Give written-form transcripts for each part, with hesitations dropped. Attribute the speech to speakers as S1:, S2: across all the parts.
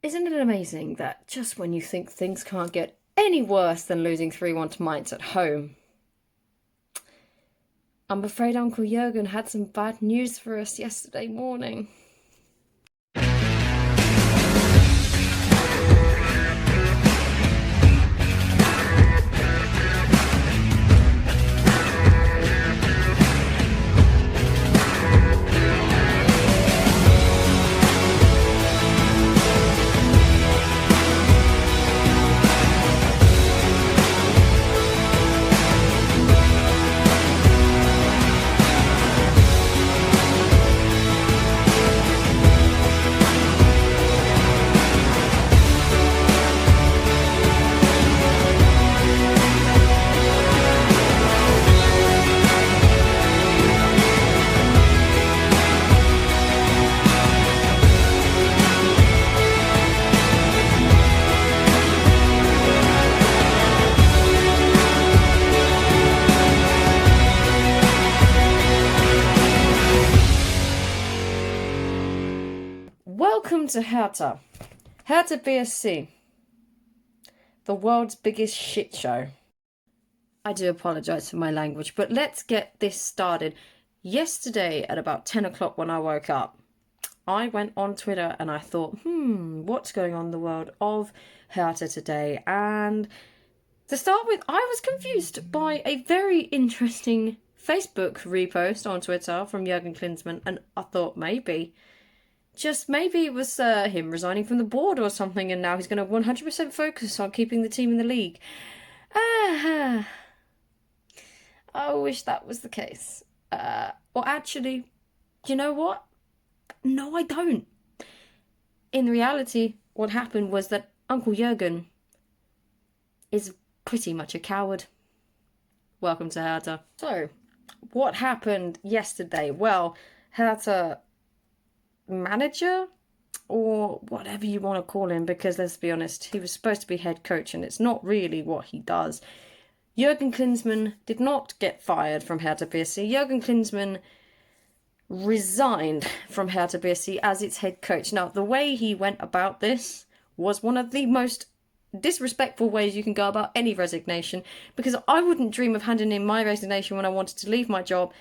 S1: Isn't it amazing that just when you think things can't get any worse than losing 3-1 to Mainz at home, I'm afraid Uncle Jurgen had some bad news for us yesterday morning. Welcome to Hertha. Hertha BSC. The world's biggest shit show. I do apologise for my language, but let's get this started. Yesterday at about 10 o'clock when I woke up, I went on Twitter and I thought, what's going on in the world of Hertha today? And to start with, I was confused by a very interesting Facebook repost on Twitter from Jurgen Klinsmann, and I thought maybe it was him resigning from the board or something, and now he's going to 100% focus on keeping the team in the league. I wish that was the case. Or actually, you know what? No, I don't. In reality, what happened was that Uncle Jurgen is pretty much a coward. Welcome to Hertha. So, what happened yesterday? Well, Hertha manager, or whatever you want to call him, because let's be honest, he was supposed to be head coach and it's not really what he does. Jurgen Klinsmann did not get fired from Hertha BSC. Jurgen Klinsmann resigned from Hertha BSC as its head coach. Now, the way he went about this was one of the most disrespectful ways you can go about any resignation, because I wouldn't dream of handing in my resignation when I wanted to leave my job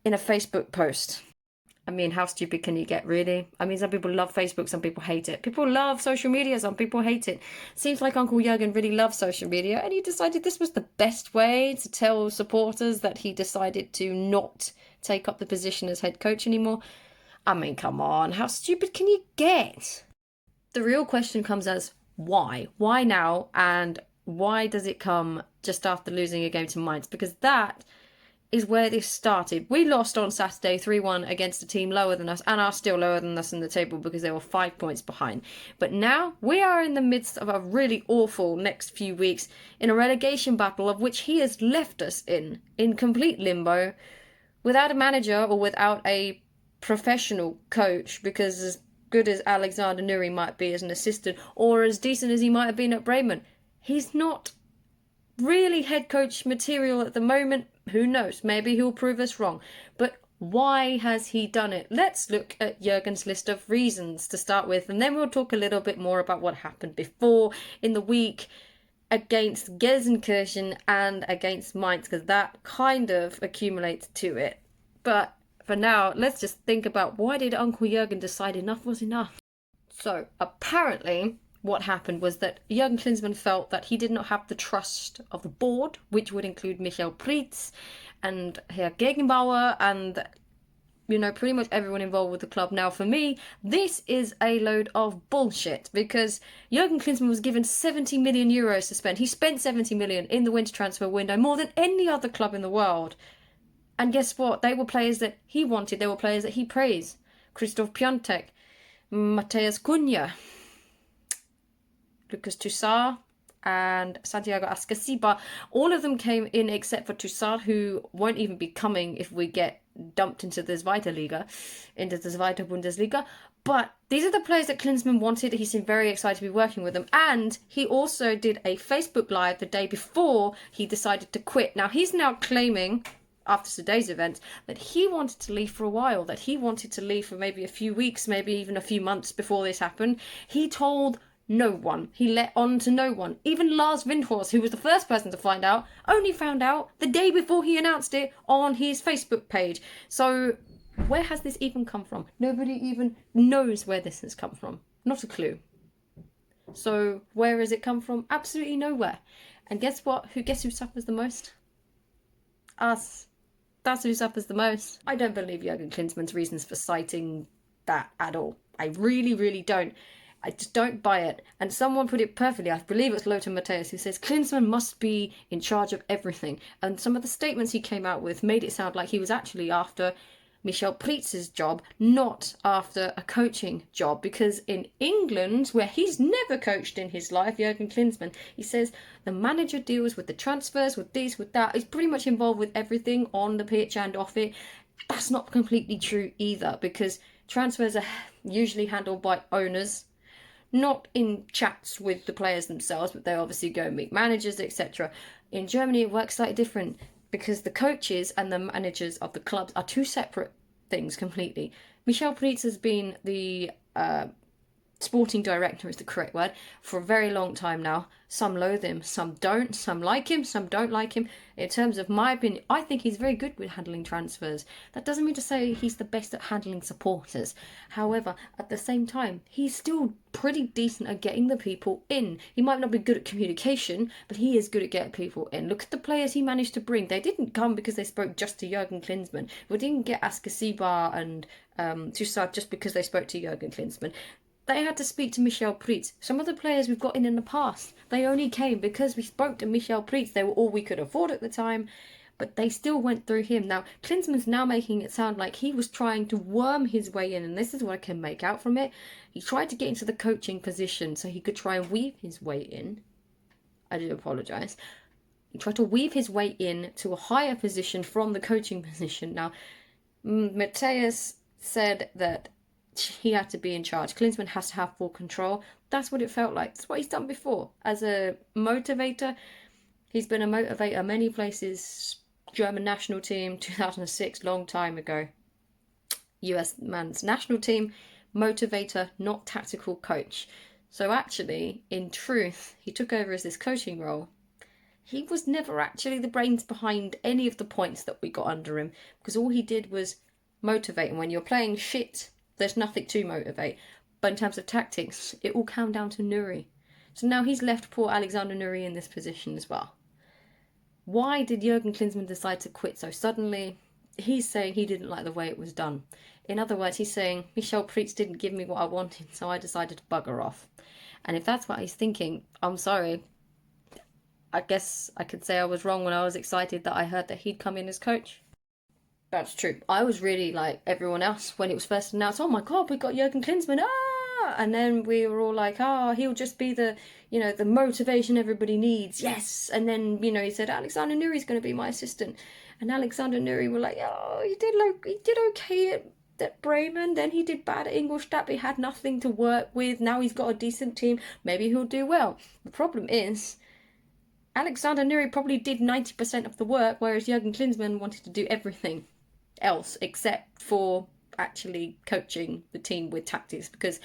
S1: in a Facebook post. I mean, how stupid can you get, really? I mean, some people love Facebook, some people hate it. People love social media, some people hate it. Seems like Uncle Jurgen really loves social media, and he decided this was the best way to tell supporters that he decided to not take up the position as head coach anymore. I mean, come on, how stupid can you get? The real question comes as, why? Why now, and why does it come just after losing a game to Mainz? Because that is where this started. We lost on Saturday 3-1 against a team lower than us, and are still lower than us in the table because they were 5 points behind. But now we are in the midst of a really awful next few weeks in a relegation battle of which he has left us in complete limbo, without a manager or without a professional coach, because as good as Alexander Nuri might be as an assistant, or as decent as he might have been at Bremen, he's not really head coach material at the moment. Who knows? Maybe he'll prove us wrong. But why has he done it? Let's look at Jurgen's list of reasons to start with, and then we'll talk a little bit more about what happened before in the week against Gelsenkirchen and against Mainz, because that kind of accumulates to it. But for now, let's just think about, why did Uncle Jurgen decide enough was enough? So, apparently, what happened was that Jurgen Klinsmann felt that he did not have the trust of the board, which would include Michael Preetz and Herr Gegenbauer and, pretty much everyone involved with the club. Now, for me, this is a load of bullshit, because Jurgen Klinsmann was given 70 million euros to spend. He spent 70 million in the winter transfer window, more than any other club in the world. And guess what? They were players that he wanted. They were players that he praised. Christoph Piontek, Matheus Cunha, Lucas Toussaint, and Santiago Ascasiba. All of them came in except for Toussaint, who won't even be coming if we get dumped into the Zweite Liga, into the Zweite Bundesliga. But these are the players that Klinsmann wanted. He seemed very excited to be working with them. And he also did a Facebook Live the day before he decided to quit. Now, he's now claiming, after today's event, that he wanted to leave for a while, that he wanted to leave for maybe a few weeks, maybe even a few months before this happened. He told no one. He let on to no one. Even Lars Windhorst, who was the first person to find out, only found out the day before he announced it on his Facebook page. So where has this even come from? Nobody even knows where this has come from. Not a clue. So where has it come from? Absolutely nowhere. And guess what? Guess who suffers the most? Us. That's who suffers the most. I don't believe Jurgen Klinsmann's reasons for citing that at all. I really, really don't. I just don't buy it. And someone put it perfectly. I believe it's Lothar Matthäus who says Klinsmann must be in charge of everything. And some of the statements he came out with made it sound like he was actually after Michel Prietz's job, not after a coaching job. Because in England, where he's never coached in his life, Jurgen Klinsmann, he says the manager deals with the transfers, with this, with that. He's pretty much involved with everything on the pitch and off it. That's not completely true either, because transfers are usually handled by owners, not in chats with the players themselves, but they obviously go and meet managers, etc. In Germany, it works slightly different, because the coaches and the managers of the clubs are two separate things completely. Michel Preetz has been the sporting director, is the correct word, for a very long time now. Some loathe him, some don't, some like him, some don't like him. In terms of my opinion, I think he's very good with handling transfers. That doesn't mean to say he's the best at handling supporters. However, at the same time, he's still pretty decent at getting the people in. He might not be good at communication, but he is good at getting people in. Look at the players he managed to bring. They didn't come because they spoke just to Jurgen Klinsmann. We didn't get Askasibar and Tussad just because they spoke to Jurgen Klinsmann. They had to speak to Michel Preetz. Some of the players we've got in the past, they only came because we spoke to Michel Preetz. They were all we could afford at the time, but they still went through him. Now, Klinsmann's now making it sound like he was trying to worm his way in, and this is what I can make out from it. He tried to get into the coaching position so he could try and weave his way in. I do apologise. He tried to weave his way in to a higher position from the coaching position. Now, Matthäus said that he had to be in charge. Klinsmann has to have full control. That's what it felt like. That's what he's done before. As a motivator, he's been a motivator many places. German national team, 2006, long time ago. US men's national team, motivator, not tactical coach. So actually, in truth, he took over as this coaching role. He was never actually the brains behind any of the points that we got under him, because all he did was motivate. And when you're playing shit, there's nothing to motivate. But in terms of tactics, it all came down to Nuri. So now he's left poor Alexander Nuri in this position as well. Why did Jurgen Klinsmann decide to quit so suddenly? He's saying he didn't like the way it was done. In other words, he's saying, Michel Preetz didn't give me what I wanted, so I decided to bugger off. And if that's what he's thinking, I'm sorry. I guess I could say I was wrong when I was excited that I heard that he'd come in as coach. That's true. I was really like everyone else when it was first announced. Oh my God, we got Jurgen Klinsmann. Ah! And then we were all like, he'll just be the, the motivation everybody needs. Yes. And then, he said, Alexander Nuri's going to be my assistant. And Alexander Nuri were like, oh, he did okay at Bremen. Then he did bad at Ingolstadt, but he had nothing to work with. Now he's got a decent team. Maybe he'll do well. The problem is, Alexander Nuri probably did 90% of the work, whereas Jurgen Klinsmann wanted to do everything else except for actually coaching the team with tactics, because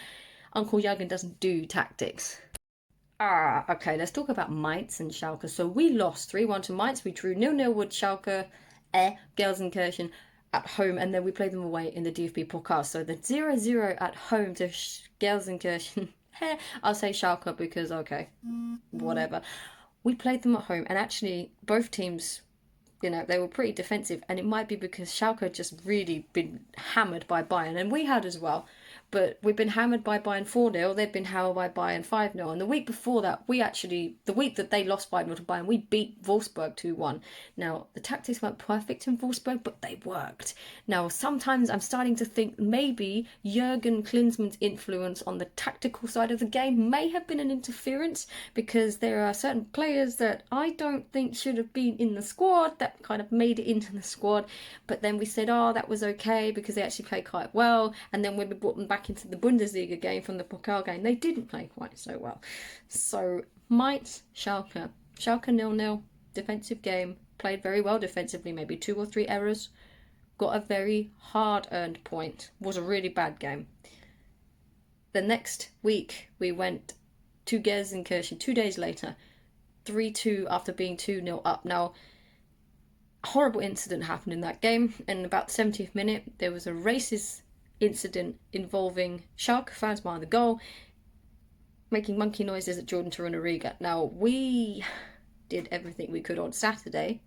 S1: Uncle Jurgen doesn't do tactics. Okay, let's talk about Mainz and Schalke. So we lost 3-1 to Mainz. We drew 0-0 with Schalke, Gelsenkirchen at home, and then we played them away in the DFB Pokal. So the 0-0 at home to Gelsenkirchen. I'll say Schalke because, okay, whatever. We played them at home, and actually both teams, they were pretty defensive, and it might be because Schalke had just really been hammered by Bayern, and we had as well. But we've been hammered by Bayern 4-0, they've been hammered by Bayern 5-0, and the week before that, the week that they lost 5-0 to Bayern, we beat Wolfsburg 2-1. Now, the tactics weren't perfect in Wolfsburg, but they worked. Now, sometimes I'm starting to think maybe Jurgen Klinsmann's influence on the tactical side of the game may have been an interference, because there are certain players that I don't think should have been in the squad that kind of made it into the squad, but then we said, that was okay because they actually played quite well, and then when we brought them back into the Bundesliga game from the Pokal game, they didn't play quite so well. So Mainz, Schalke 0-0, defensive game, played very well defensively, maybe 2 or 3 errors, got a very hard-earned point. Was a really bad game. The next week, we went to Gelsenkirchen 2 days later, 3-2 after being 2-0 up. Now, a horrible incident happened in that game. In about the 70th minute, there was a racist incident involving Schalke fans behind the goal, making monkey noises at Jordan Torunariga. Now, we did everything we could on Saturday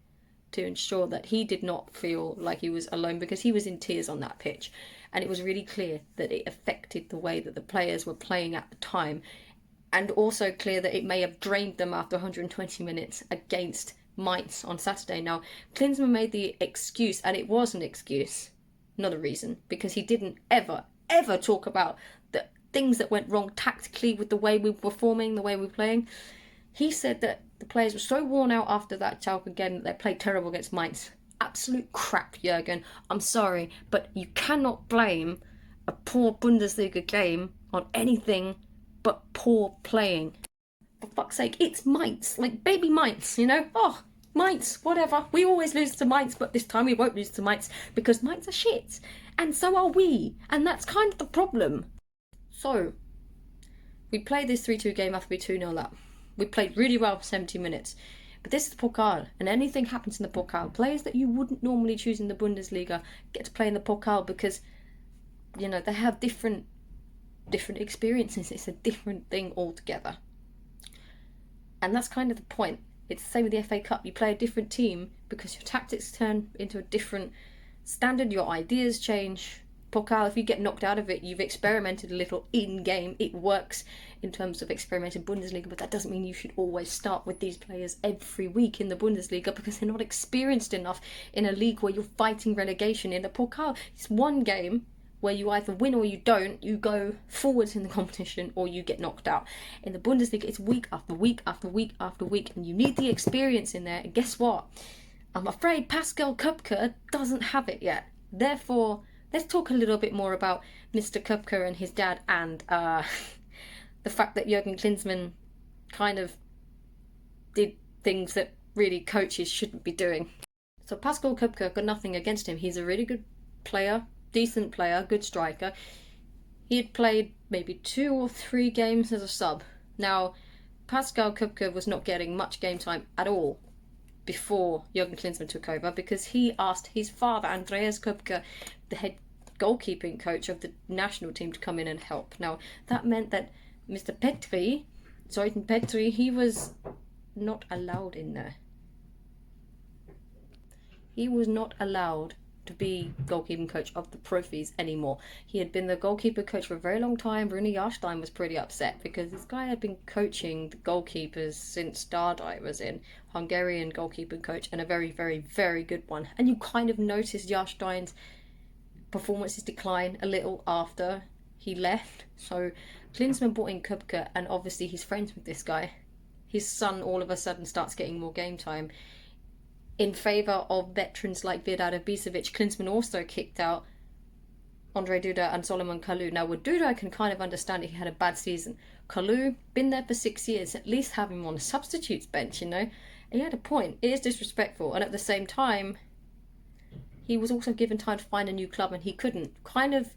S1: to ensure that he did not feel like he was alone, because he was in tears on that pitch, and it was really clear that it affected the way that the players were playing at the time, and also clear that it may have drained them after 120 minutes against Mainz on Saturday. Now, Klinsmann made the excuse, and it was an excuse, not a reason, because he didn't ever talk about the things that went wrong tactically with the way we were performing, the way we were playing. He said that the players were so worn out after that Schalke game that they played terrible against Mainz. Absolute crap, Jurgen. I'm sorry, but you cannot blame a poor Bundesliga game on anything but poor playing. For fuck's sake, it's Mainz. Like, baby Mainz, you know? Oh, Mainz, whatever. We always lose to Mainz, but this time we won't lose to Mainz because Mainz are shit. And so are we. And that's kind of the problem. So, we played this 3-2 game after we 2-0 up. We played really well for 70 minutes. But this is the Pokal, and anything happens in the Pokal. Players that you wouldn't normally choose in the Bundesliga get to play in the Pokal because, you know, they have different experiences. It's a different thing altogether. And that's kind of the point. It's the same with the FA Cup. You play a different team because your tactics turn into a different standard, your ideas change. Pokal, if you get knocked out of it, you've experimented a little in-game. It works in terms of experimented Bundesliga, but that doesn't mean you should always start with these players every week in the Bundesliga because they're not experienced enough in a league where you're fighting relegation. In the Pokal, it's one game where you either win or you don't. You go forwards in the competition or you get knocked out. In the Bundesliga, it's week after week after week after week, and you need the experience in there. And guess what? I'm afraid Pascal Kupka doesn't have it yet. Therefore, let's talk a little bit more about Mr. Kupka and his dad, and the fact that Jurgen Klinsmann kind of did things that really coaches shouldn't be doing. So Pascal Kupka, got nothing against him. He's a really good player, decent player, good striker. He had played maybe 2 or 3 games as a sub. Now, Pascal Kupka was not getting much game time at all before Jurgen Klinsmann took over, because he asked his father, Andreas Kupka, the head goalkeeping coach of the national team, to come in and help. Now, that meant that Mr. Petri, Zoyten Petri, he was not allowed in there. He was not allowed to be goalkeeping coach of the profis anymore. He had been the goalkeeper coach for a very long time. Rune Jahrstein was pretty upset because this guy had been coaching the goalkeepers since Dardai was in, Hungarian goalkeeping coach, and a very, very, very good one. And you kind of notice Jahrstein's performances decline a little after he left. So Klinsmann brought in Kupka, and obviously he's friends with this guy. His son all of a sudden starts getting more game time. In favour of veterans like Vedar Ibisevic, Klinsmann also kicked out Andre Duda and Solomon Kalou. Now, with Duda, I can kind of understand it. He had a bad season. Kalou, been there for 6 years. At least have him on a substitutes bench, you know. And he had a point. It is disrespectful. And at the same time, he was also given time to find a new club, and he couldn't. Kind of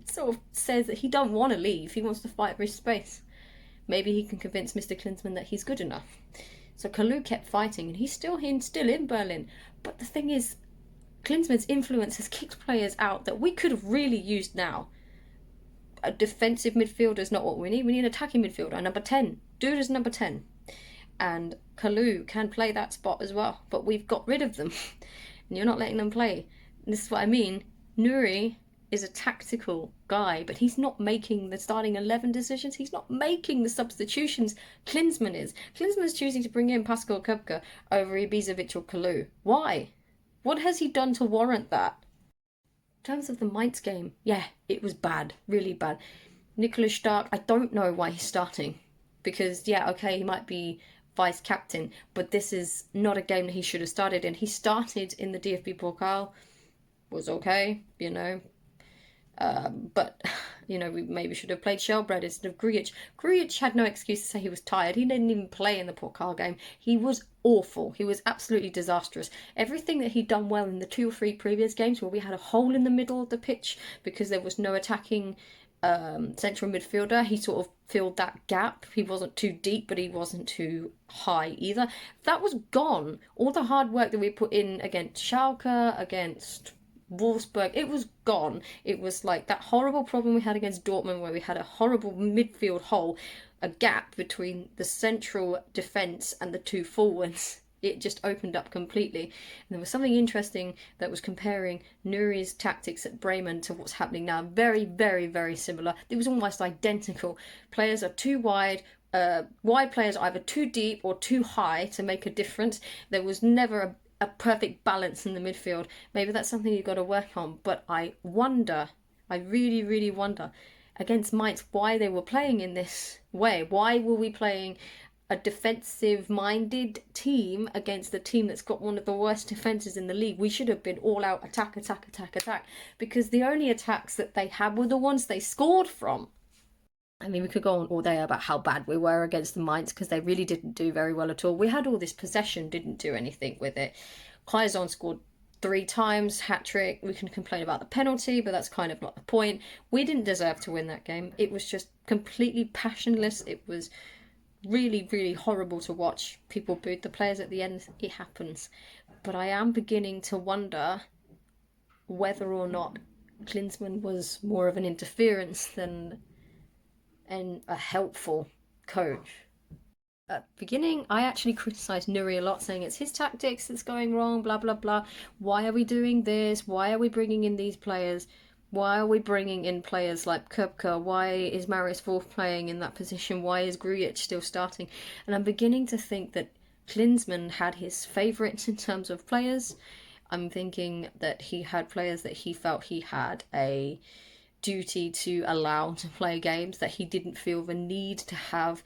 S1: sort of says that he don't want to leave. He wants to fight for his space. Maybe he can convince Mr. Klinsmann that he's good enough. So Kalou kept fighting, and he's still in Berlin. But the thing is, Klinsmann's influence has kicked players out that we could have really used now. A defensive midfielder is not what we need. We need an attacking midfielder, number 10. Duda's number 10. And Kalou can play that spot as well. But we've got rid of them. And you're not letting them play. And this is what I mean. Nuri is a tactical guy, but he's not making the starting 11 decisions. He's not making the substitutions. Klinsmann is. Klinsmann's choosing to bring in Pascal Kupka over Ibisevic or Kalou. Why? What has he done to warrant that? In terms of the Mainz game, yeah, it was bad. Really bad. Nicholas Stark, I don't know why he's starting. Because, yeah, okay, he might be vice-captain, but this is not a game that he should have started in. He started in the DFB Pokal. Was okay, you know. But You know, we maybe should have played Shelbred instead of Grujic. Grujic had no excuse to say he was tired. He didn't even play in the Pokal game. He was awful. He was absolutely disastrous. Everything that he'd done well in the 2 or 3 previous games where we had a hole in the middle of the pitch because there was no attacking central midfielder, he sort of filled that gap. He wasn't too deep, but he wasn't too high either. That was gone. All the hard work that we put in against Schalke, against Wolfsburg, it was gone. It was like that horrible problem we had against Dortmund where we had a horrible midfield hole, a gap between the central defence and the 2 forwards. It just opened up completely. And there was something interesting that was comparing Nuri's tactics at Bremen to what's happening now. Very, very, very similar. It was almost identical. Players are too wide. Wide players are either too deep or too high to make a difference. There was never a perfect balance in the midfield. Maybe that's something you've got to work on. But I wonder, I really, really wonder, against Mainz, why they were playing in this way. Why were we playing a defensive-minded team against a team that's got one of the worst defences in the league? We should have been all out attack, attack, attack, attack, because the only attacks that they had were the ones they scored from. I mean, we could go on all day about how bad we were against the Mainz because they really didn't do very well at all. We had all this possession, didn't do anything with it. Quaison scored 3 times, hat-trick. We can complain about the penalty, but that's kind of not the point. We didn't deserve to win that game. It was just completely passionless. It was really, really horrible to watch. People booed the players at the end. It happens. But I am beginning to wonder whether or not Klinsmann was more of an interference than a helpful coach. At the beginning, I actually criticised Nuri a lot, saying it's his tactics that's going wrong, blah, blah, blah. Why are we doing this? Why are we bringing in these players? Why are we bringing in players like Köpke? Why is Marius Wolf playing in that position? Why is Grujic still starting? And I'm beginning to think that Klinsmann had his favourites in terms of players. I'm thinking that he had players that he felt he had a duty to allow to play games, that he didn't feel the need to have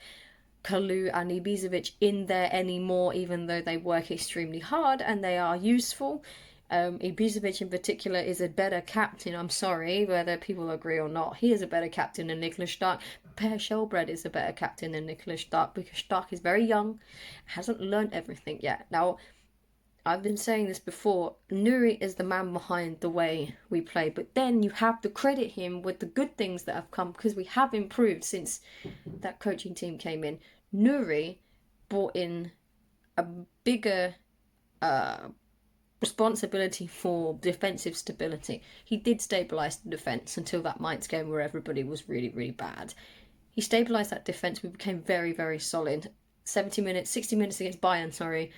S1: Kalou and Ibisevic in there anymore, even though they work extremely hard and they are useful. Ibisevic in particular is a better captain. I'm sorry whether people agree or not. He is a better captain than Niklas Stark. Per Shelbred is a better captain than Niklas Stark because Stark is very young, hasn't learned everything yet. Now, I've been saying this before, Nuri is the man behind the way we play, but then you have to credit him with the good things that have come because we have improved since that coaching team came in. Nuri brought in a bigger responsibility for defensive stability. He did stabilise the defence until that Mainz game where everybody was really, really bad. He stabilised that defence. We became very, very solid. 60 minutes against Bayern,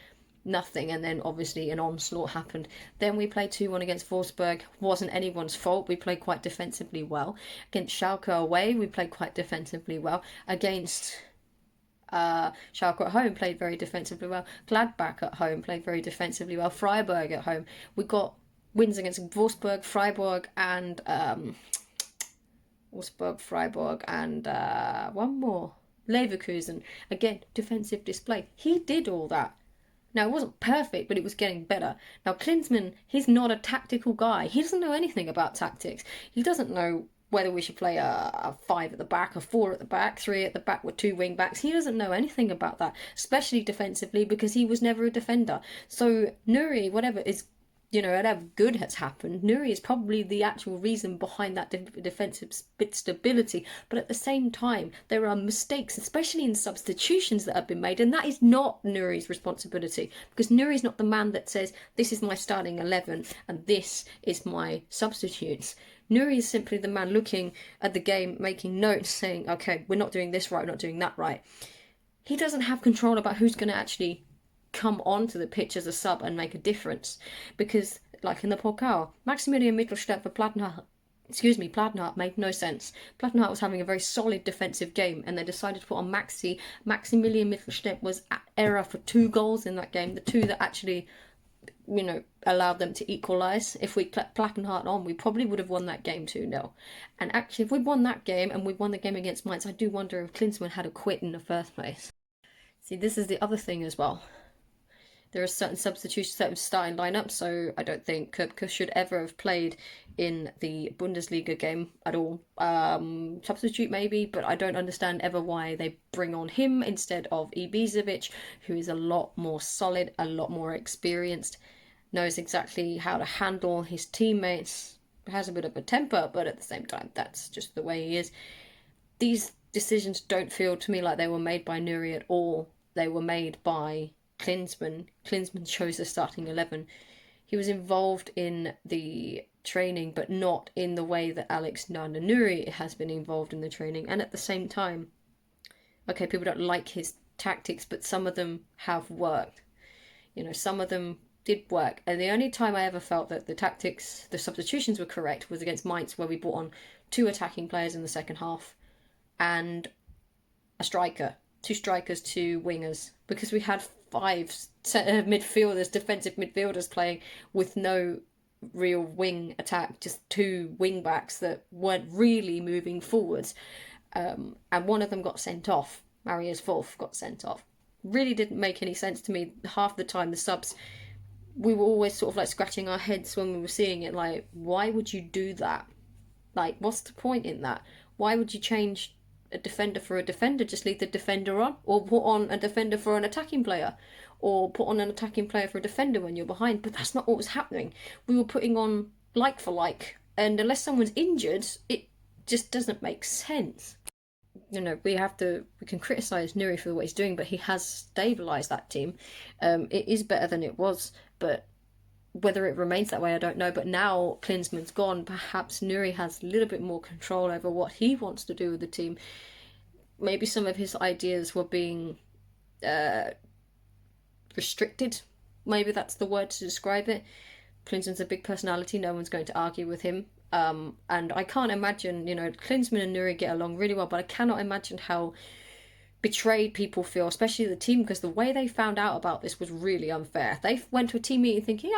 S1: nothing, and then obviously an onslaught happened. Then we played 2-1 against Wolfsburg. Wasn't anyone's fault. We played quite defensively well. Against Schalke away, we played quite defensively well. Against Schalke at home, played very defensively well. Gladbach at home, played very defensively well. Freiburg at home. We got wins against Wolfsburg, Freiburg, and one more. Leverkusen. Again, defensive display. He did all that. Now, it wasn't perfect, but it was getting better. Now, Klinsmann, he's not a tactical guy. He doesn't know anything about tactics. He doesn't know whether we should play a 5 at the back, a 4 at the back, 3 at the back with 2 wing backs. He doesn't know anything about that, especially defensively, because he was never a defender. So, Nuri, whatever good has happened, Nuri is probably the actual reason behind that defensive stability. But at the same time, there are mistakes, especially in substitutions that have been made, and that is not Nuri's responsibility, because Nuri's not the man that says, this is my starting 11 and this is my substitutes. Nuri is simply the man looking at the game, making notes, saying, okay, we're not doing this right, we're not doing that right. He doesn't have control about who's going to actually come onto the pitch as a sub and make a difference, because like in the Pokal, Maximilian Mittelstädt for Plattenhardt made no sense. Plattenhardt was having a very solid defensive game and they decided to put on Maximilian Mittelstädt was at error for 2 goals in that game, the 2 that actually allowed them to equalise. If we kept Plattenhardt on, we probably would have won that game 2-0. And actually, if we'd won that game and we'd won the game against Mainz, I do wonder if Klinsmann had a quit in the first place. See, this is the other thing as well. There are certain substitutions, certain starting lineups, so I don't think Köpke should ever have played in the Bundesliga game at all. Substitute maybe, but I don't understand ever why they bring on him instead of Ibisevic, who is a lot more solid, a lot more experienced, knows exactly how to handle his teammates, has a bit of a temper, but at the same time, that's just the way he is. These decisions don't feel to me like they were made by Nuri at all. They were made by Klinsmann. Klinsmann chose the starting 11. He was involved in the training, but not in the way that Alex Nuri has been involved in the training. And at the same time, okay, people don't like his tactics, but some of them have worked. You know, some of them did work. And the only time I ever felt that the tactics, the substitutions were correct was against Mainz, where we brought on 2 attacking players in the second half and a striker. 2 strikers, 2 wingers, because we had 5 midfielders, defensive midfielders playing with no real wing attack, just 2 wing backs that weren't really moving forwards. And one of them got sent off. Marius Wolf got sent off. Really didn't make any sense to me. Half the time, the subs, we were always sort of like scratching our heads when we were seeing it. Like, why would you do that? Like, what's the point in that? Why would you change a defender for a defender? Just leave the defender on, or put on a defender for an attacking player, or put on an attacking player for a defender when you're behind. But that's not what was happening. We were putting on like for like, and unless someone's injured, it just doesn't make sense. You know, we can criticise Nuri for what he's doing, but he has stabilised that team. It is better than it was, but whether it remains that way, I don't know. But now Klinsmann's gone, perhaps Nuri has a little bit more control over what he wants to do with the team. Maybe some of his ideas were being restricted. Maybe that's the word to describe it. Klinsmann's a big personality. No one's going to argue with him. And I can't imagine, you know, Klinsmann and Nuri get along really well, but I cannot imagine how betrayed people feel, especially the team, because the way they found out about this was really unfair. They went to a team meeting thinking,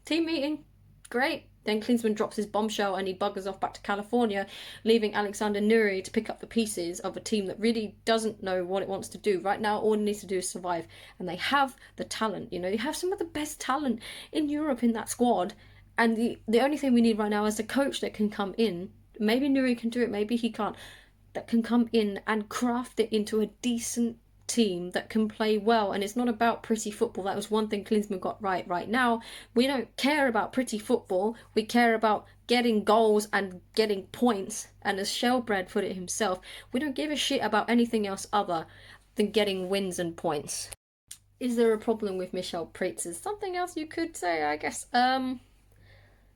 S1: team meeting, great. Then Klinsmann drops his bombshell and he buggers off back to California, leaving Alexander Nuri to pick up the pieces of a team that really doesn't know what it wants to do. Right now, all it needs to do is survive. And they have the talent, you know, you have some of the best talent in Europe in that squad. And the only thing we need right now is a coach that can come in. Maybe Nuri can do it, maybe he can't. That can come in and craft it into a decent team that can play well. And it's not about pretty football. That was one thing Klinsmann got right now. We don't care about pretty football. We care about getting goals and getting points. And as Shelbred put it himself, we don't give a shit about anything else other than getting wins and points. Is there a problem with Michel Preetz? Is something else you could say, I guess.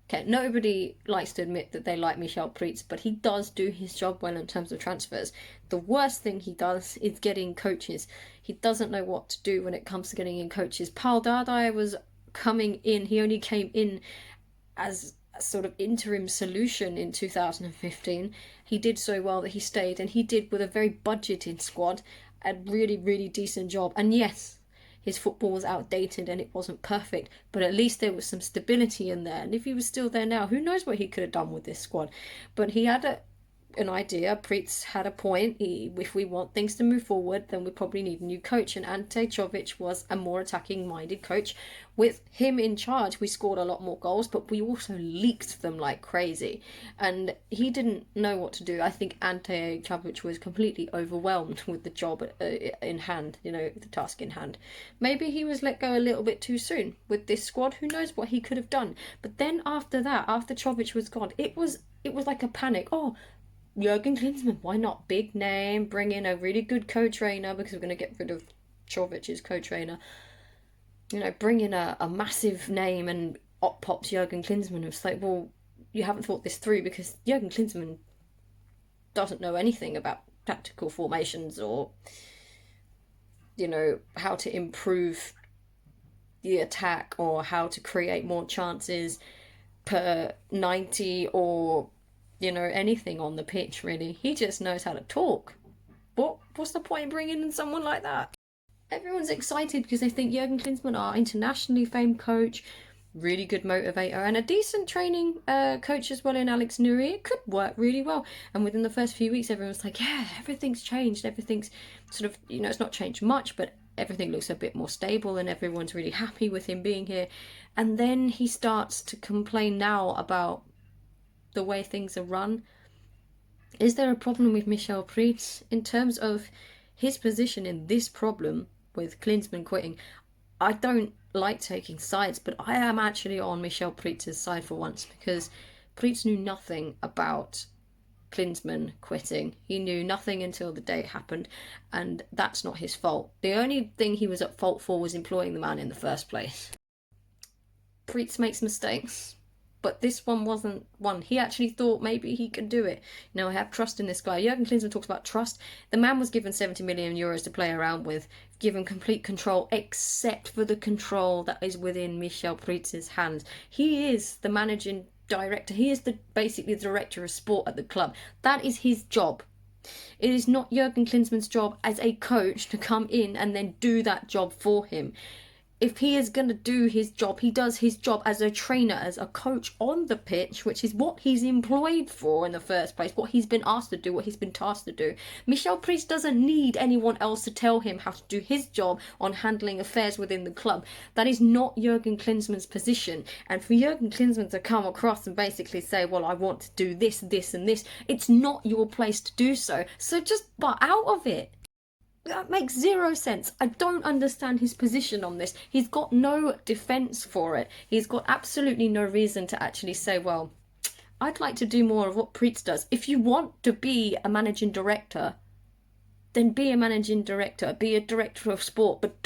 S1: Okay, nobody likes to admit that they like Michel Preetz, but he does do his job well in terms of transfers. The worst thing he does is getting coaches. He doesn't know what to do when it comes to getting in coaches. Paul Dardai was coming in. He only came in as a sort of interim solution in 2015. He did so well that he stayed, and he did with a very budgeted squad a really, really decent job. And yes, his football was outdated and it wasn't perfect, but at least there was some stability in there. And if he was still there now, who knows what he could have done with this squad. But he had an idea. Preetz had a point. If we want things to move forward, then we probably need a new coach. And Ante Czovic was a more attacking-minded coach. With him in charge, we scored a lot more goals, but we also leaked them like crazy. And he didn't know what to do. I think Ante Czovic was completely overwhelmed with the job in hand, you know, the task in hand. Maybe he was let go a little bit too soon with this squad. Who knows what he could have done. But then after that, after Czovic was gone, it was like a panic. Jurgen Klinsmann, why not? Big name, bring in a really good co-trainer, because we're going to get rid of Chovic's co-trainer. You know, bring in a massive name, and up pops Jurgen Klinsmann. It's like, well, you haven't thought this through, because Jurgen Klinsmann doesn't know anything about tactical formations or, you know, how to improve the attack or how to create more chances per 90 or, you know, anything on the pitch, really. He just knows how to talk. What's the point in bringing in someone like that? Everyone's excited because they think Jurgen Klinsmann, our internationally famed coach, really good motivator, and a decent training coach as well in Alex Nuri. It could work really well. And within the first few weeks, everyone's like, yeah, everything's changed. Everything's sort of, you know, it's not changed much, but everything looks a bit more stable and everyone's really happy with him being here. And then he starts to complain now about the way things are run. Is there a problem with Michel Preetz in terms of his position in this problem with Klinsmann quitting? I don't like taking sides, but I am actually on Michel Preetz's side for once, because Preetz knew nothing about Klinsmann quitting. He knew nothing until the day it happened, and that's not his fault. The only thing he was at fault for was employing the man in the first place. Preetz makes mistakes, but this one wasn't one. He actually thought maybe he could do it. I have trust in this guy. Jurgen Klinsmann talks about trust. The man was given 70 million euros to play around with, given complete control, except for the control that is within Michel Preetz's hands. He is the managing director. He is basically the director of sport at the club. That is his job. It is not Jurgen Klinsmann's job as a coach to come in and then do that job for him. If he is going to do his job, he does his job as a trainer, as a coach on the pitch, which is what he's employed for in the first place, what he's been asked to do, what he's been tasked to do. Michel Preetz doesn't need anyone else to tell him how to do his job on handling affairs within the club. That is not Jurgen Klinsmann's position. And for Jurgen Klinsmann to come across and basically say, well, I want to do this, this and this, it's not your place to do so. So just butt out of it. That makes zero sense. I don't understand his position on this. He's got no defence for it. He's got absolutely no reason to actually say, well, I'd like to do more of what Preetz does. If you want to be a managing director, then be a managing director, be a director of sport, but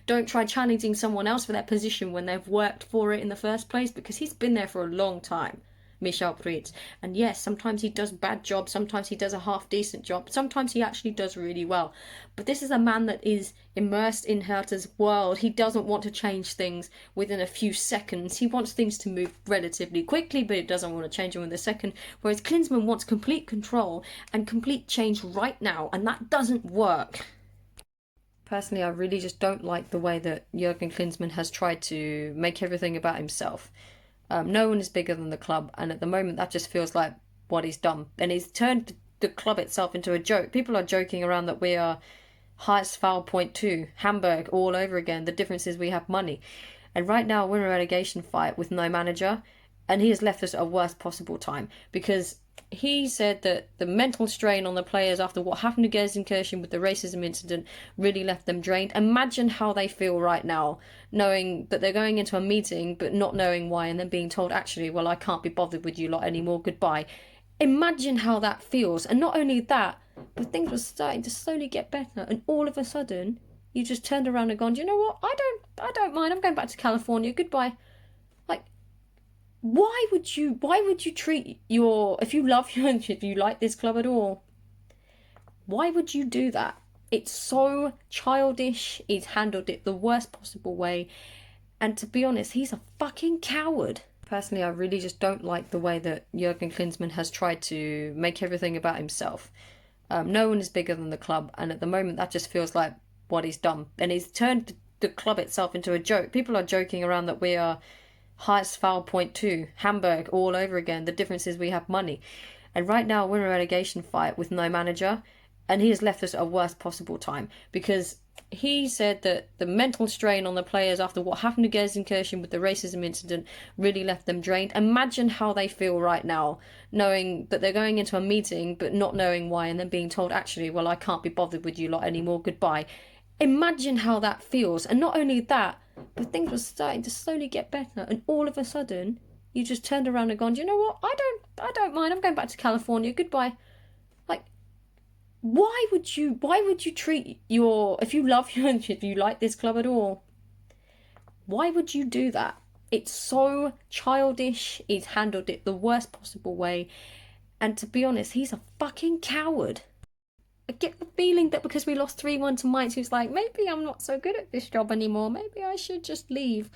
S1: don't try challenging someone else for that position when they've worked for it in the first place, because he's been there for a long time. Michel Preetz. And yes, sometimes he does bad jobs, sometimes he does a half decent job, sometimes he actually does really well. But this is a man that is immersed in Hertha's world. He doesn't want to change things within a few seconds. He wants things to move relatively quickly, but he doesn't want to change them in a second. Whereas Klinsmann wants complete control and complete change right now, and that doesn't work. Personally, I really just don't like the way that Jurgen Klinsmann has tried to make everything about himself. No one is bigger than the club, and at the moment that just feels like what he's done. And he's turned the club itself into a joke. People are joking around that we are highest foul point 2, Hamburg all over again. The difference is we have money. And right now we're in a relegation fight with no manager, and he has left us at a worst possible time, because he said that the mental strain on the players after what happened to Gelsenkirchen with the racism incident really left them drained. Imagine how they feel right now, knowing that they're going into a meeting but not knowing why, and then being told, actually, well, I can't be bothered with you lot anymore, goodbye. Imagine how that feels. And not only that, but things were starting to slowly get better, and all of a sudden you just turned around and gone, you know what, I don't mind, I'm going back to California, goodbye. Why would you treat if you like this club at all, why would you do that? It's so childish. He's handled it the worst possible way. And to be honest, he's a fucking coward. Personally, I really just don't like the way that Jurgen Klinsmann has tried to make everything about himself. No one is bigger than the club, and at the moment that just feels like what he's done. And he's turned the club itself into a joke. People are joking around that we are highest foul point 2, Hamburg all over again. The difference is we have money. And right now we're in a relegation fight with no manager, and he has left us at a worst possible time, because he said that the mental strain on the players after what happened to Gelsenkirchen with the racism incident really left them drained. Imagine how they feel right now, knowing that they're going into a meeting but not knowing why, and then being told, actually, well, I can't be bothered with you lot anymore, goodbye. Imagine how that feels. And not only that, but things were starting to slowly get better, and all of a sudden you just turned around and gone, you know what, I don't mind, I'm going back to California, goodbye. Why would you treat if you like this club at all, why would you do that? It's so childish. He's handled it the worst possible way, and to be honest, he's a fucking coward. I get the feeling that because we lost 3-1 to Mainz, he was like, maybe I'm not so good at this job anymore, maybe I should just leave.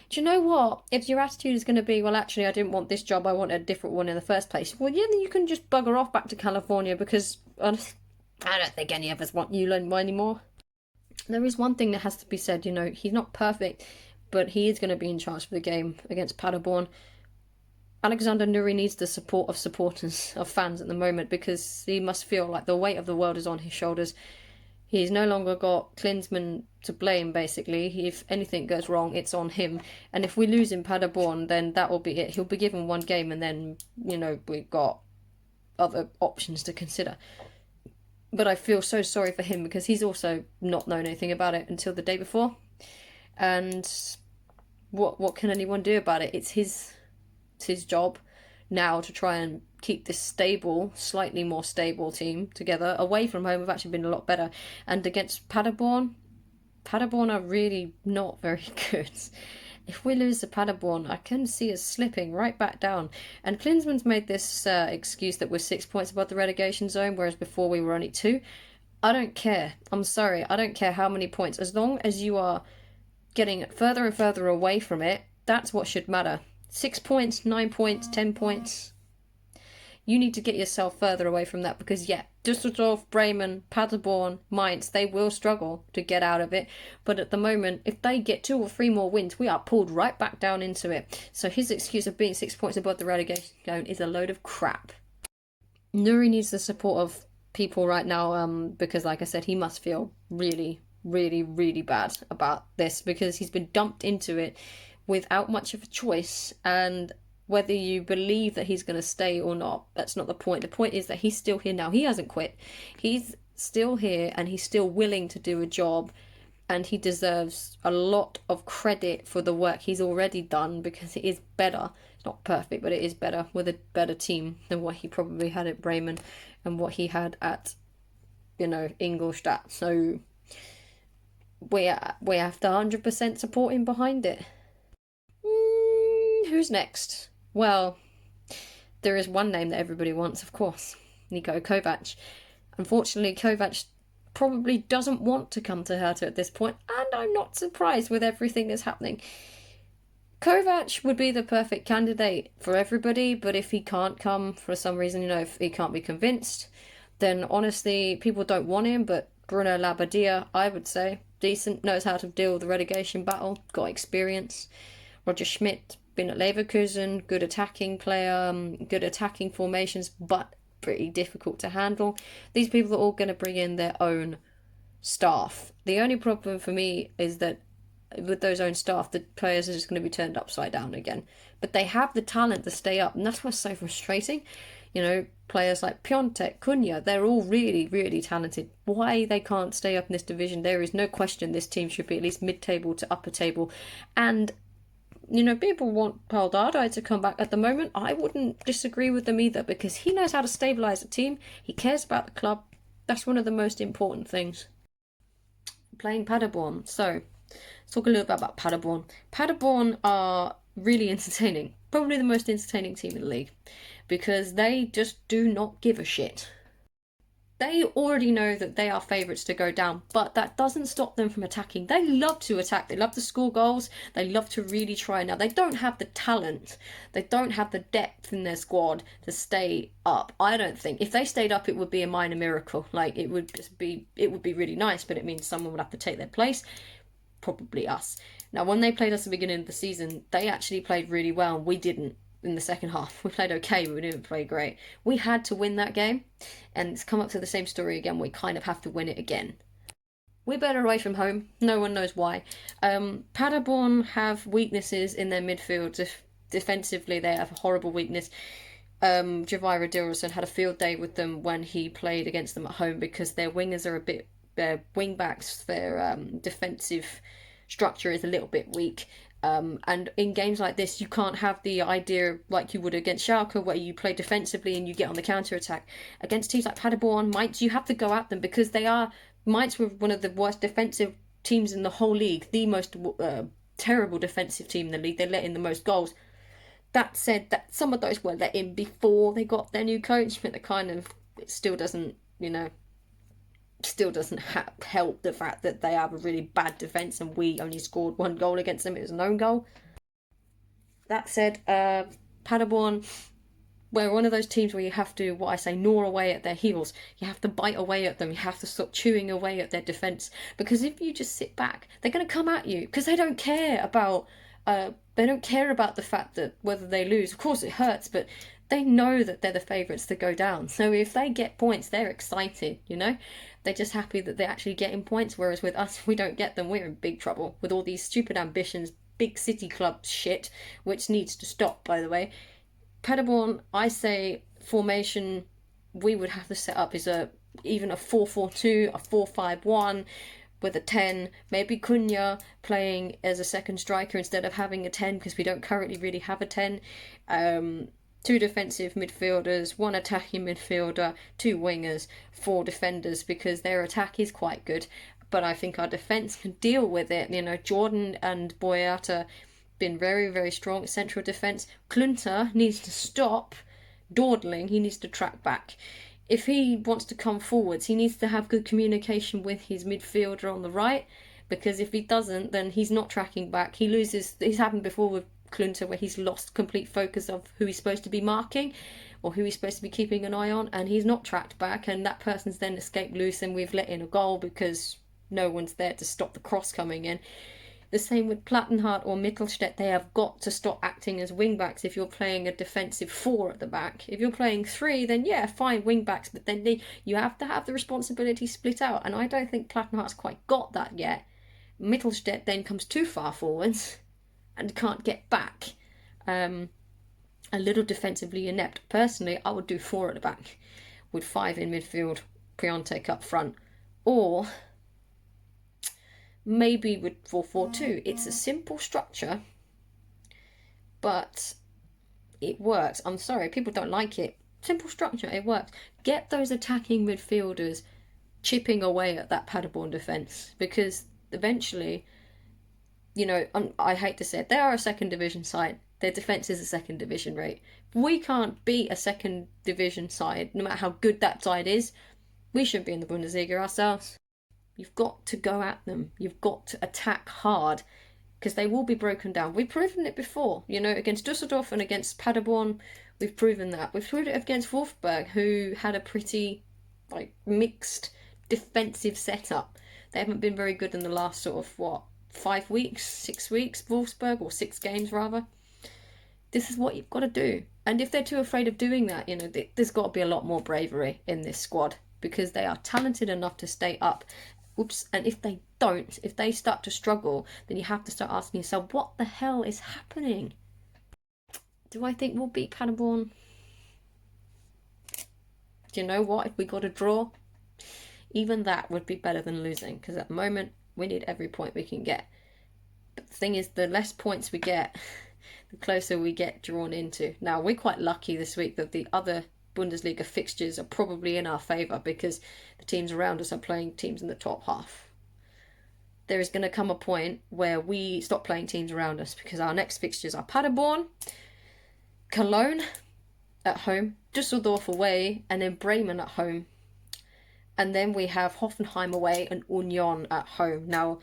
S1: Do you know what? If your attitude is going to be, well, actually, I didn't want this job, I wanted a different one in the first place, well, yeah, then you can just bugger off back to California, because I don't think any of us want you anymore. There is one thing that has to be said, he's not perfect, but he is going to be in charge for the game against Paderborn. Alexander Nuri needs the support of supporters, of fans at the moment, because he must feel like the weight of the world is on his shoulders. He's no longer got Klinsmann to blame, basically. If anything goes wrong, it's on him. And if we lose in Paderborn, then that will be it. He'll be given one game, and then, we've got other options to consider. But I feel so sorry for him because he's also not known anything about it until the day before. And what can anyone do about it? It's his job now to try and keep this stable, slightly more stable team together. Away from home, we've actually been a lot better. And against Paderborn are really not very good. If we lose to Paderborn, I can see us slipping right back down. And Klinsmann's made this excuse that we're 6 points above the relegation zone, whereas before we were only 2. I don't care. I'm sorry. I don't care how many points. As long as you are getting further and further away from it, that's what should matter. 6 points, 9 points, 10 points. You need to get yourself further away from that because, yeah, Düsseldorf, Bremen, Paderborn, Mainz, they will struggle to get out of it. But at the moment, if they get 2 or 3 more wins, we are pulled right back down into it. So his excuse of being 6 points above the relegation zone is a load of crap. Nuri needs the support of people right now because, like I said, he must feel really, really, really bad about this because he's been dumped into it without much of a choice. And whether you believe that he's going to stay or not, that's not the point. The point is that he's still here now. He hasn't quit. He's still here and he's still willing to do a job, and he deserves a lot of credit for the work he's already done because it is better. It's not perfect, but it is better with a better team than what he probably had at Bremen and what he had at, Ingolstadt. So we have to 100% support him behind it. Who's next? Well, there is one name that everybody wants, of course. Niko Kovac. Unfortunately, Kovac probably doesn't want to come to Hertha at this point, and I'm not surprised with everything that's happening. Kovac would be the perfect candidate for everybody, but if he can't come for some reason, if he can't be convinced, then honestly, people don't want him, but Bruno Labbadia, I would say, decent, knows how to deal with the relegation battle, got experience. Roger Schmidt, been at Leverkusen, good attacking player, good attacking formations, but pretty difficult to handle. These people are all going to bring in their own staff. The only problem for me is that with those own staff, the players are just going to be turned upside down again. But they have the talent to stay up, and that's what's so frustrating. Players like Piontek, Cunha, they're all really, really talented. Why they can't stay up in this division, there is no question this team should be at least mid-table to upper table. And people want Paul Dardai to come back at the moment. I wouldn't disagree with them either because he knows how to stabilise a team. He cares about the club. That's one of the most important things. Playing Paderborn. So, let's talk a little bit about Paderborn. Paderborn are really entertaining. Probably the most entertaining team in the league because they just do not give a shit. They already know that they are favourites to go down, but that doesn't stop them from attacking. They love to attack. They love to score goals. They love to really try. Now, they don't have the talent. They don't have the depth in their squad to stay up. I don't think. If they stayed up, it would be a minor miracle. It would be really nice, but it means someone would have to take their place. Probably us. Now, when they played us at the beginning of the season, they actually played really well, and we didn't. In the second half, we played okay, but we didn't play great. We had to win that game, and it's come up to the same story again. We kind of have to win it again. We're better away from home. No one knows why. Paderborn have weaknesses in their midfield. Defensively, they have a horrible weakness. Javira Dilrosun had a field day with them when he played against them at home because their wingers are their wing backs, their defensive structure is a little bit weak. And in games like this, you can't have the idea like you would against Schalke, where you play defensively and you get on the counter-attack. Against teams like Paderborn, Mainz, you have to go at them because Mainz were one of the worst defensive teams in the whole league, the most terrible defensive team in the league. They let in the most goals. That said, that some of those were let in before they got their new coach, but it still doesn't help the fact that they have a really bad defence and we only scored 1 goal against them. It was an own goal. That said, Paderborn, we're one of those teams where you have to, what I say, gnaw away at their heels. You have to bite away at them. You have to stop chewing away at their defence. Because if you just sit back, they're going to come at you because they don't care about the fact that whether they lose. Of course it hurts, but they know that they're the favourites to go down. So if they get points, they're excited, you know? They're just happy that they're actually getting points, whereas with us, if we don't get them, we're in big trouble with all these stupid ambitions, big city club shit, which needs to stop, by the way. Paderborn, I say formation we would have to set up is even a 4-4-2, a 4-5-1 with a 10, maybe Cunha playing as a second striker instead of having a 10 because we don't currently really have a 10. Two defensive midfielders, one attacking midfielder, two wingers, four defenders because their attack is quite good. But I think our defence can deal with it. You know, Jordan and Boyata been very, very strong central defence. Klunter needs to stop dawdling. He needs to track back. If he wants to come forwards, he needs to have good communication with his midfielder on the right, because if he doesn't, then he's not tracking back. He loses. It's happened before with Klunter where he's lost complete focus of who he's supposed to be marking or who he's supposed to be keeping an eye on, and he's not tracked back, and that person's then escaped loose and we've let in a goal because no one's there to stop the cross coming in. The same with Plattenhardt or Mittelstädt. They have got to stop acting as wing-backs if you're playing a defensive 4 at the back. If you're playing 3, then yeah, fine, wing-backs, but then you have to have the responsibility split out, and I don't think Plattenhardt's quite got that yet. Mittelstädt then comes too far forwards and can't get back. A little defensively inept. Personally, I would do 4 at the back with 5 in midfield, Piontek up front, or maybe with 4-4-2. It's a simple structure, but it works. I'm sorry, people don't like it. Simple structure, it works. Get those attacking midfielders chipping away at that Paderborn defence, because eventually, you know, I hate to say it, they are a second division side. Their defence is a second division rate. We can't beat a second division side, no matter how good that side is. We shouldn't be in the Bundesliga ourselves. You've got to go at them. You've got to attack hard, because they will be broken down. We've proven it before, you know, against Dusseldorf and against Paderborn. We've proven that. We've proved it against Wolfsburg, who had a pretty mixed defensive setup. They haven't been very good in the last sort of 5 weeks, 6 weeks, Wolfsburg, or 6 games rather. This is what you've got to do. And if they're too afraid of doing that, you know, there's got to be a lot more bravery in this squad, because they are talented enough to stay up. Oops. And if they don't, if they start to struggle, then you have to start asking yourself, what the hell is happening? Do I think we'll beat Paderborn? Do you know what? If we got a draw, even that would be better than losing, because at the moment we need every point we can get. But the thing is, the less points we get, the closer we get drawn into. Now, we're quite lucky this week that the other Bundesliga fixtures are probably in our favour, because the teams around us are playing teams in the top half. There is going to come a point where we stop playing teams around us, because our next fixtures are Paderborn, Cologne at home, Düsseldorf away, and then Bremen at home. And then we have Hoffenheim away and Union at home. Now,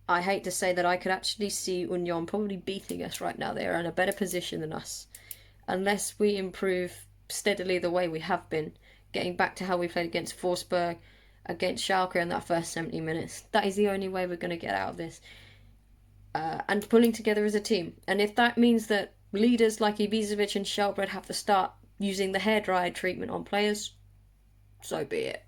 S1: I hate to say that I could actually see Union probably beating us right now. They are in a better position than us, unless we improve steadily the way we have been, getting back to how we played against Wolfsburg, against Schalke in that first 70 minutes. That is the only way we're going to get out of this. And pulling together as a team. And if that means that leaders like Ibisevic and Shelbred have to start using the hairdryer treatment on players, so be it.